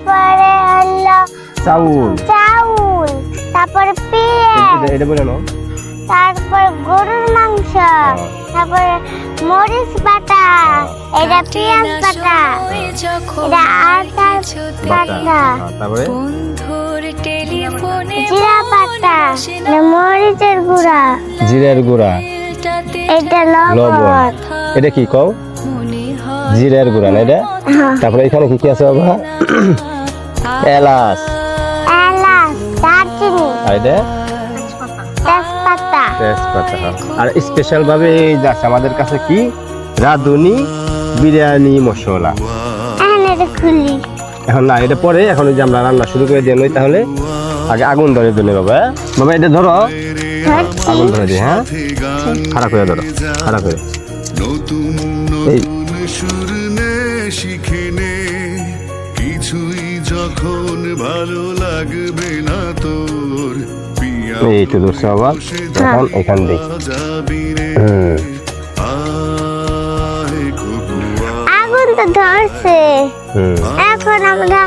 তারপরে হলো চাউল, তারপরে পেঁয়াজ, এটা বলে নাও। তারপর গরুর মাংস, তারপরে মরিচ বাটা, এটা পেঁয়াজ বাটা, এটা আদা বাটা, তারপরে জিরা বাটা, এটা মরিচের গুঁড়া, জিরার গুঁড়া, এটা লবণ, লবণ, এটা কি কও? জিরার গুঁড়া না এটা? তারপরে এখানে কি কি আছে বাবা? এলাচ, দারচিনি, আর এটা তেজপাতা, তেজপাতা। আর স্পেশাল ভাবে এই যে আছে আমাদের কাছে কি রাঁধুনি বিরিয়ানি মশলা। এটা খুলি। এখন না, এটা পরে, এখন ওই যে আমরা রান্না শুরু করে দিয়ে নই, তাহলে আগে আগুন ধরে দিলে বাবা। বাবা এটা ধরো, আগুন ধরে দিই। হ্যাঁ, খারাপ করে ধরো, খারাপ করে। এই সুর নে শিখে নে, কিছুই যখন ভালো লাগবে না তোর, এই তো ধরছে বাবা। এখন এখান দিই। আগুন তো ধরছে। এখন আমরা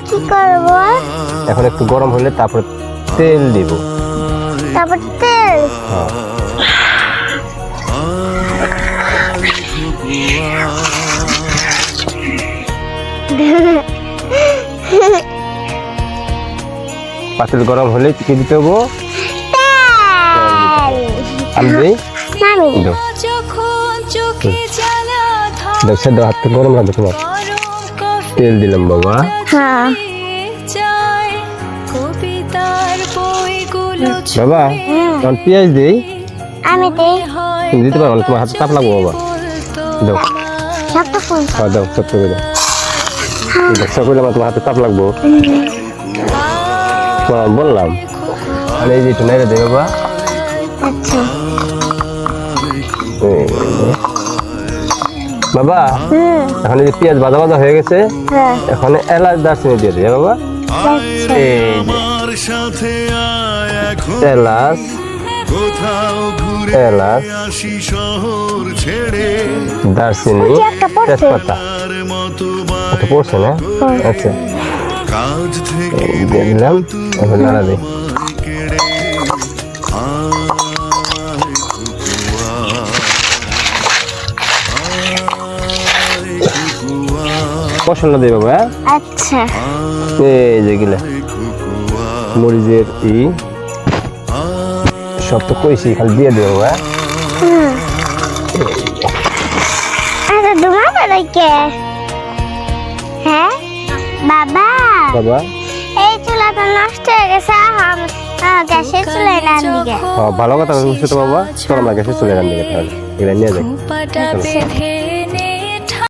কি করব? এখন একটু গরম হলে তারপর তেল দিব। তারপর তেল, পাতিল গরম হলে কি দিতে হবো? তেল আমি দিই। নামি দাও। দেখছে দাও, হাত গরম লাগবে তোমার। তেল দিলাম বাবা। হ্যাঁ বাবা তখন পেঁয়াজ দিই। আমি দেই। তুমি দিতে পারো না, তোমার হাতে তাপ লাগবো বাবা। দাও, শক্ত ফুল। হ্যাঁ দাও, সব করে দাও। দেখছো করলাম তোমার হাতে তাপ লাগবো। বললাম আমি এই যে একটু নেড়ে দেই বাবা। আচ্ছা বাবা এখন এই যে পেঁয়াজ ভাজা ভাজা হয়ে গেছে, হ্যাঁ এখন এলাচ দারচিনি দিয়ে দিই বাবা। আচ্ছা এই আমার সাথে আয় এখন, যে এলাচ, কোথাও ঘুরে এলাচ, আসি শহর ছেড়ে, দারচিনি, ওই যে একটা পড়ছে। তেজপাতা। তার মতো এটা পড়ছে না? আচ্ছা কাজ থেকে দিয়ে দিলাম। এখন নাড়া দিই। কেড়ে মশলা দিই বাবা। আচ্ছা এই যে গিলা মরিচের সব তো কইছি, খালি দিয়ে দেবো বাবা। আরে ধোঁয়া বেরোয় কে? হ্যাঁ বাবা, বাবা এই চুলাটা নষ্ট হয়ে গেছে। গ্যাসের চুলায় রান্দিকে। ভালো কথা বলছো তো বাবা। চলো আমরা গ্যাসে চলে রান্না দিকে, তাহলে এগুলা নিয়ে যাই।